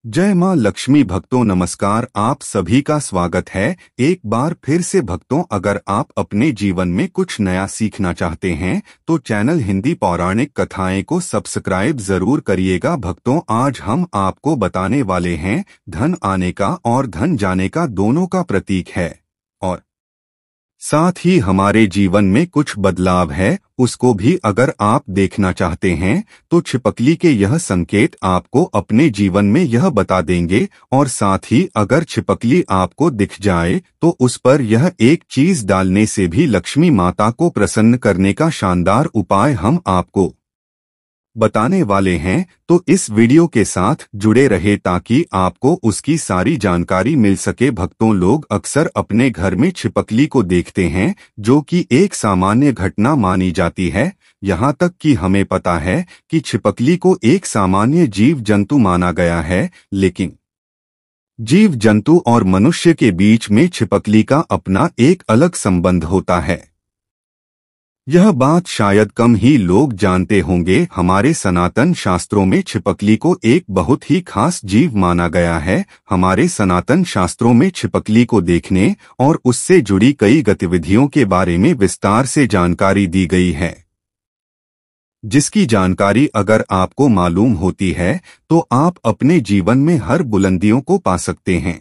जय मां लक्ष्मी भक्तों, नमस्कार। आप सभी का स्वागत है एक बार फिर से भक्तों। अगर आप अपने जीवन में कुछ नया सीखना चाहते हैं तो चैनल हिंदी पौराणिक कथाएं को सब्सक्राइब जरूर करिएगा। भक्तों, आज हम आपको बताने वाले हैं धन आने का और धन जाने का दोनों का प्रतीक है, और साथ ही हमारे जीवन में कुछ बदलाव है उसको भी अगर आप देखना चाहते हैं तो छिपकली के यह संकेत आपको अपने जीवन में यह बता देंगे। और साथ ही अगर छिपकली आपको दिख जाए तो उस पर यह एक चीज डालने से भी लक्ष्मी माता को प्रसन्न करने का शानदार उपाय हम आपको बताने वाले हैं। तो इस वीडियो के साथ जुड़े रहे ताकि आपको उसकी सारी जानकारी मिल सके। भक्तों, लोग अक्सर अपने घर में छिपकली को देखते हैं जो कि एक सामान्य घटना मानी जाती है। यहाँ तक कि हमें पता है कि छिपकली को एक सामान्य जीव जंतु माना गया है, लेकिन जीव जंतु और मनुष्य के बीच में छिपकली का अपना एक अलग संबंध होता है। यह बात शायद कम ही लोग जानते होंगे। हमारे सनातन शास्त्रों में छिपकली को एक बहुत ही खास जीव माना गया है। हमारे सनातन शास्त्रों में छिपकली को देखने और उससे जुड़ी कई गतिविधियों के बारे में विस्तार से जानकारी दी गई है, जिसकी जानकारी अगर आपको मालूम होती है तो आप अपने जीवन में हर बुलंदियों को पा सकते हैं।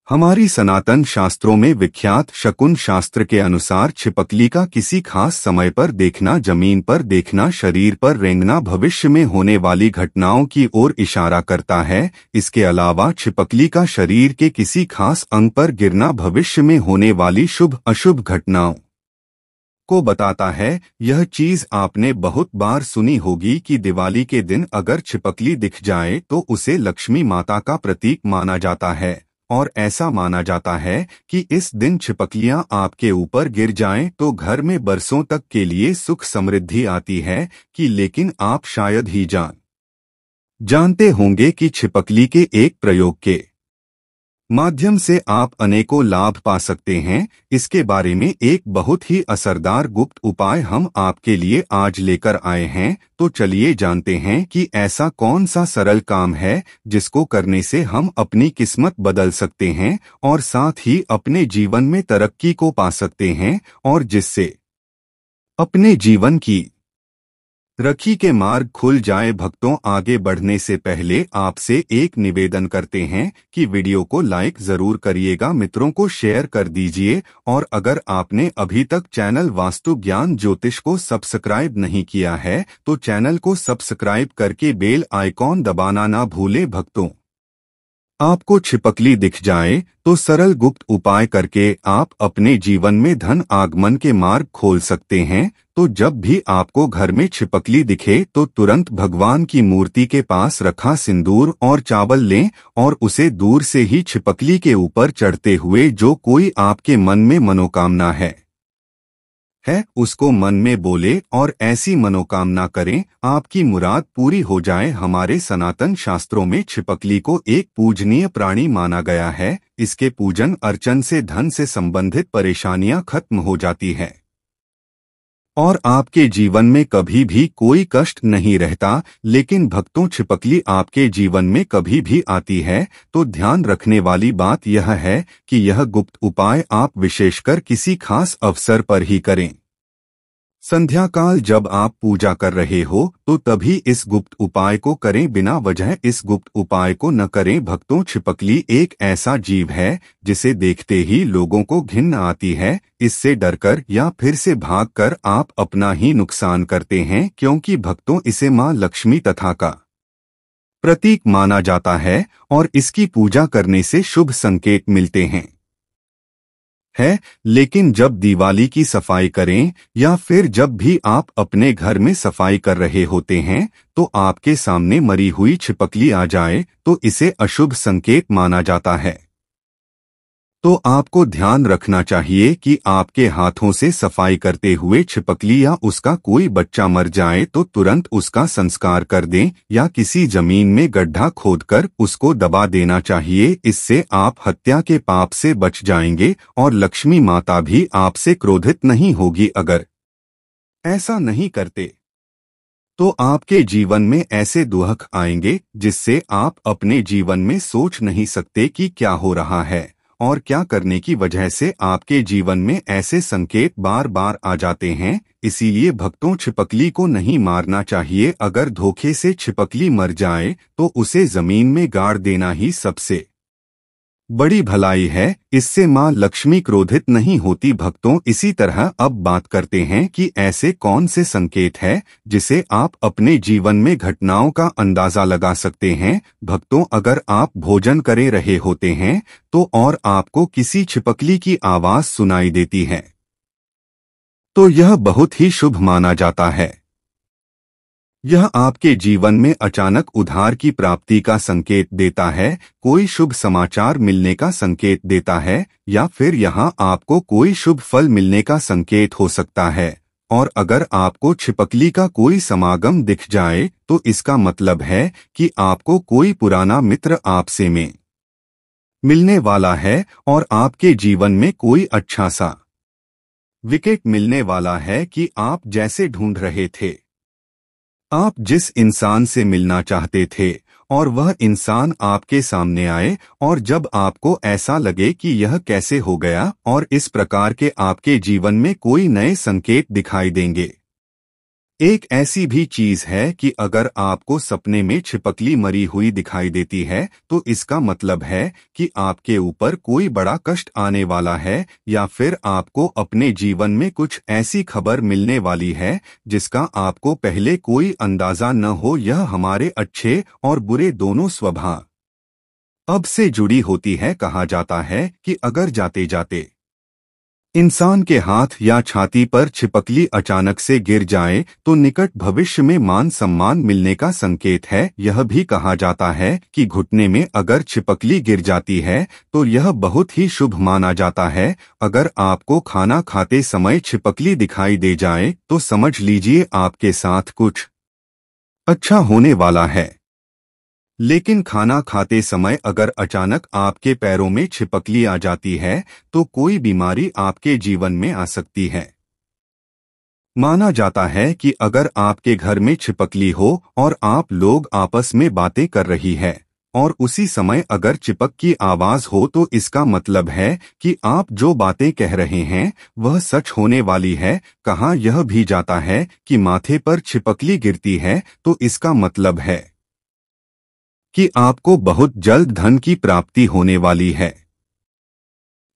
हमारी सनातन शास्त्रों में विख्यात शकुन शास्त्र के अनुसार छिपकली का किसी खास समय पर देखना, जमीन पर देखना, शरीर पर रेंगना भविष्य में होने वाली घटनाओं की ओर इशारा करता है। इसके अलावा छिपकली का शरीर के किसी खास अंग पर गिरना भविष्य में होने वाली शुभ अशुभ घटनाओं को बताता है। यह चीज आपने बहुत बार सुनी होगी कि दिवाली के दिन अगर छिपकली दिख जाए तो उसे लक्ष्मी माता का प्रतीक माना जाता है, और ऐसा माना जाता है कि इस दिन छिपकलियां आपके ऊपर गिर जाएं तो घर में बरसों तक के लिए सुख समृद्धि आती है। लेकिन आप शायद ही जानते होंगे कि छिपकली के एक प्रयोग के माध्यम से आप अनेकों लाभ पा सकते हैं। इसके बारे में एक बहुत ही असरदार गुप्त उपाय हम आपके लिए आज लेकर आए हैं। तो चलिए जानते हैं कि ऐसा कौन सा सरल काम है जिसको करने से हम अपनी किस्मत बदल सकते हैं और साथ ही अपने जीवन में तरक्की को पा सकते हैं, और जिससे अपने जीवन की तरक्की के मार्ग खुल जाए। भक्तों, आगे बढ़ने से पहले आपसे एक निवेदन करते हैं कि वीडियो को लाइक जरूर करिएगा, मित्रों को शेयर कर दीजिए, और अगर आपने अभी तक चैनल वास्तु ज्ञान ज्योतिष को सब्सक्राइब नहीं किया है तो चैनल को सब्सक्राइब करके बेल आइकॉन दबाना ना भूलें। भक्तों, आपको छिपकली दिख जाए तो सरल गुप्त उपाय करके आप अपने जीवन में धन आगमन के मार्ग खोल सकते हैं। तो जब भी आपको घर में छिपकली दिखे तो तुरंत भगवान की मूर्ति के पास रखा सिंदूर और चावल लें और उसे दूर से ही छिपकली के ऊपर चढ़ते हुए जो कोई आपके मन में मनोकामना है उसको मन में बोले और ऐसी मनोकामना करें आपकी मुराद पूरी हो जाए। हमारे सनातन शास्त्रों में छिपकली को एक पूजनीय प्राणी माना गया है। इसके पूजन अर्चन से धन से संबंधित परेशानियां खत्म हो जाती है और आपके जीवन में कभी भी कोई कष्ट नहीं रहता। लेकिन भक्तों, छिपकली आपके जीवन में कभी भी आती है तो ध्यान रखने वाली बात यह है कि यह गुप्त उपाय आप विशेषकर किसी खास अवसर पर ही करें। संध्या काल जब आप पूजा कर रहे हो तो तभी इस गुप्त उपाय को करें, बिना वजह इस गुप्त उपाय को न करें। भक्तों, छिपकली एक ऐसा जीव है जिसे देखते ही लोगों को घिन आती है। इससे डरकर या फिर से भागकर आप अपना ही नुकसान करते हैं, क्योंकि भक्तों इसे मां लक्ष्मी तथा का प्रतीक माना जाता है और इसकी पूजा करने से शुभ संकेत मिलते हैं। लेकिन जब दिवाली की सफाई करें या फिर जब भी आप अपने घर में सफाई कर रहे होते हैं तो आपके सामने मरी हुई छिपकली आ जाए तो इसे अशुभ संकेत माना जाता है। तो आपको ध्यान रखना चाहिए कि आपके हाथों से सफाई करते हुए छिपकली या उसका कोई बच्चा मर जाए तो तुरंत उसका संस्कार कर दें या किसी जमीन में गड्ढा खोदकर उसको दबा देना चाहिए। इससे आप हत्या के पाप से बच जाएंगे और लक्ष्मी माता भी आपसे क्रोधित नहीं होगी अगर ऐसा नहीं करते। तो आपके जीवन में ऐसे दुख आएंगे जिससे आप अपने जीवन में सोच नहीं सकते कि क्या हो रहा है और क्या करने की वजह से आपके जीवन में ऐसे संकेत बार बार आ जाते हैं। इसीलिए भक्तों, छिपकली को नहीं मारना चाहिए। अगर धोखे से छिपकली मर जाए तो उसे जमीन में गाड़ देना ही सबसे बड़ी भलाई है। इससे माँ लक्ष्मी क्रोधित नहीं होती। भक्तों, इसी तरह अब बात करते हैं कि ऐसे कौन से संकेत है जिसे आप अपने जीवन में घटनाओं का अंदाजा लगा सकते हैं। भक्तों, अगर आप भोजन करे रहे होते हैं तो और आपको किसी छिपकली की आवाज सुनाई देती है तो यह बहुत ही शुभ माना जाता है। यह आपके जीवन में अचानक उधार की प्राप्ति का संकेत देता है, कोई शुभ समाचार मिलने का संकेत देता है, या फिर यहाँ आपको कोई शुभ फल मिलने का संकेत हो सकता है। और अगर आपको छिपकली का कोई समागम दिख जाए तो इसका मतलब है कि आपको कोई पुराना मित्र आपसे में मिलने वाला है और आपके जीवन में कोई अच्छा सा विकेट मिलने वाला है कि आप जैसे ढूंढ रहे थे। आप जिस इंसान से मिलना चाहते थे और वह इंसान आपके सामने आए, और जब आपको ऐसा लगे कि यह कैसे हो गया, और इस प्रकार के आपके जीवन में कोई नए संकेत दिखाई देंगे। एक ऐसी भी चीज है कि अगर आपको सपने में छिपकली मरी हुई दिखाई देती है तो इसका मतलब है कि आपके ऊपर कोई बड़ा कष्ट आने वाला है, या फिर आपको अपने जीवन में कुछ ऐसी खबर मिलने वाली है जिसका आपको पहले कोई अंदाजा न हो। यह हमारे अच्छे और बुरे दोनों स्वभाव अब से जुड़ी होती है। कहा जाता है कि अगर जाते जाते इंसान के हाथ या छाती पर छिपकली अचानक से गिर जाए तो निकट भविष्य में मान सम्मान मिलने का संकेत है। यह भी कहा जाता है कि घुटने में अगर छिपकली गिर जाती है तो यह बहुत ही शुभ माना जाता है। अगर आपको खाना खाते समय छिपकली दिखाई दे जाए तो समझ लीजिए आपके साथ कुछ अच्छा होने वाला है। लेकिन खाना खाते समय अगर अचानक आपके पैरों में छिपकली आ जाती है तो कोई बीमारी आपके जीवन में आ सकती है। माना जाता है कि अगर आपके घर में छिपकली हो और आप लोग आपस में बातें कर रही है और उसी समय अगर चिपक की आवाज हो तो इसका मतलब है कि आप जो बातें कह रहे हैं वह सच होने वाली है। कहा यह भी जाता है कि माथे पर छिपकली गिरती है तो इसका मतलब है कि आपको बहुत जल्द धन की प्राप्ति होने वाली है।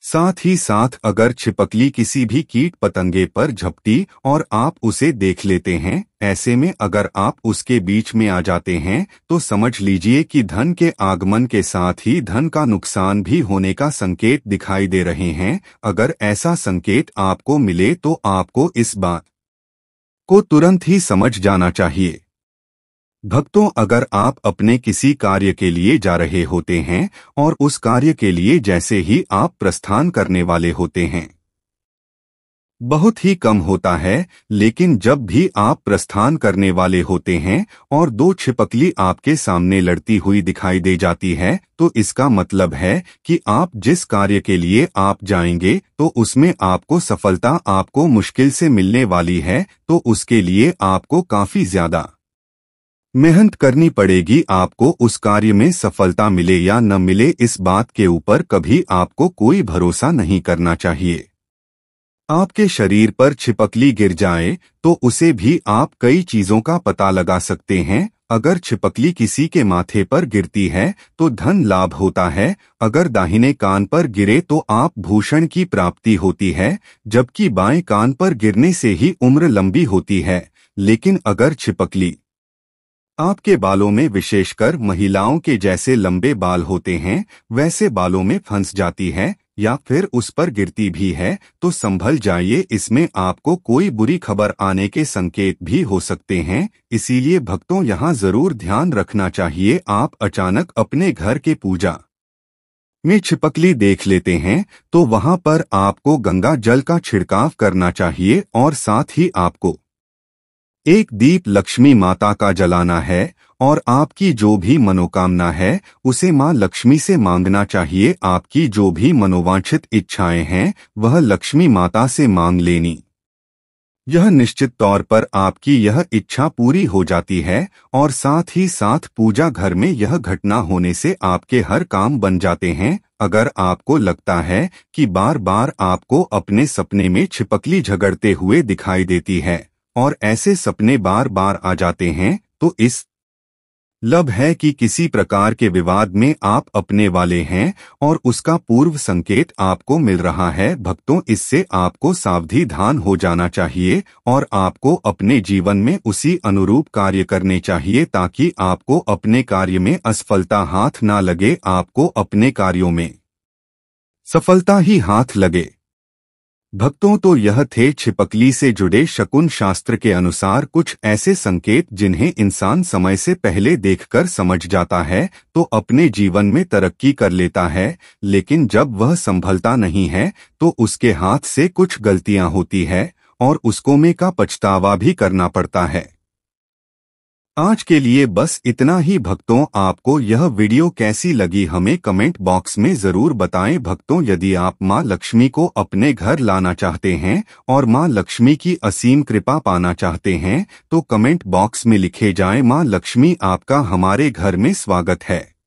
साथ ही साथ अगर छिपकली किसी भी कीट पतंगे पर झपटी और आप उसे देख लेते हैं, ऐसे में अगर आप उसके बीच में आ जाते हैं तो समझ लीजिए कि धन के आगमन के साथ ही धन का नुकसान भी होने का संकेत दिखाई दे रहे हैं। अगर ऐसा संकेत आपको मिले तो आपको इस बात को तुरंत ही समझ जाना चाहिए। भक्तों, अगर आप अपने किसी कार्य के लिए जा रहे होते हैं और उस कार्य के लिए जैसे ही आप प्रस्थान करने वाले होते हैं, बहुत ही कम होता है, लेकिन जब भी आप प्रस्थान करने वाले होते हैं और दो छिपकली आपके सामने लड़ती हुई दिखाई दे जाती है तो इसका मतलब है कि आप जिस कार्य के लिए आप जाएंगे तो उसमें आपको सफलता आपको मुश्किल से मिलने वाली है। तो उसके लिए आपको काफी ज्यादा मेहनत करनी पड़ेगी। आपको उस कार्य में सफलता मिले या न मिले इस बात के ऊपर कभी आपको कोई भरोसा नहीं करना चाहिए। आपके शरीर पर छिपकली गिर जाए तो उसे भी आप कई चीजों का पता लगा सकते हैं। अगर छिपकली किसी के माथे पर गिरती है तो धन लाभ होता है। अगर दाहिने कान पर गिरे तो आप भूषण की प्राप्ति होती है, जबकि बाएं कान पर गिरने से ही उम्र लंबी होती है। लेकिन अगर छिपकली आपके बालों में, विशेषकर महिलाओं के जैसे लंबे बाल होते हैं वैसे बालों में फंस जाती है या फिर उस पर गिरती भी है तो संभल जाइए, इसमें आपको कोई बुरी खबर आने के संकेत भी हो सकते हैं। इसीलिए भक्तों, यहाँ जरूर ध्यान रखना चाहिए। आप अचानक अपने घर के पूजा में छिपकली देख लेते हैं तो वहां पर आपको गंगा जल का छिड़काव करना चाहिए और साथ ही आपको एक दीप लक्ष्मी माता का जलाना है और आपकी जो भी मनोकामना है उसे मां लक्ष्मी से मांगना चाहिए। आपकी जो भी मनोवांछित इच्छाएं हैं वह लक्ष्मी माता से मांग लेनी यह निश्चित तौर पर आपकी यह इच्छा पूरी हो जाती है और साथ ही साथ पूजा घर में यह घटना होने से आपके हर काम बन जाते हैं। अगर आपको लगता है कि बार बार आपको अपने सपने में छिपकली झगड़ते हुए दिखाई देती है और ऐसे सपने बार बार आ जाते हैं, तो इस लब है कि किसी प्रकार के विवाद में आप अपने वाले हैं और उसका पूर्व संकेत आपको मिल रहा है। भक्तों, इससे आपको सावधान हो जाना चाहिए और आपको अपने जीवन में उसी अनुरूप कार्य करने चाहिए ताकि आपको अपने कार्य में असफलता हाथ ना लगे, आपको अपने कार्यों में सफलता ही हाथ लगे। भक्तों, तो यह थे छिपकली से जुड़े शकुन शास्त्र के अनुसार कुछ ऐसे संकेत जिन्हें इंसान समय से पहले देखकर समझ जाता है तो अपने जीवन में तरक्की कर लेता है, लेकिन जब वह संभलता नहीं है तो उसके हाथ से कुछ गलतियां होती है और उसको में का पछतावा भी करना पड़ता है। आज के लिए बस इतना ही भक्तों। आपको यह वीडियो कैसी लगी हमें कमेंट बॉक्स में जरूर बताएं। भक्तों, यदि आप मां लक्ष्मी को अपने घर लाना चाहते हैं और मां लक्ष्मी की असीम कृपा पाना चाहते हैं तो कमेंट बॉक्स में लिखे जाएं, मां लक्ष्मी आपका हमारे घर में स्वागत है।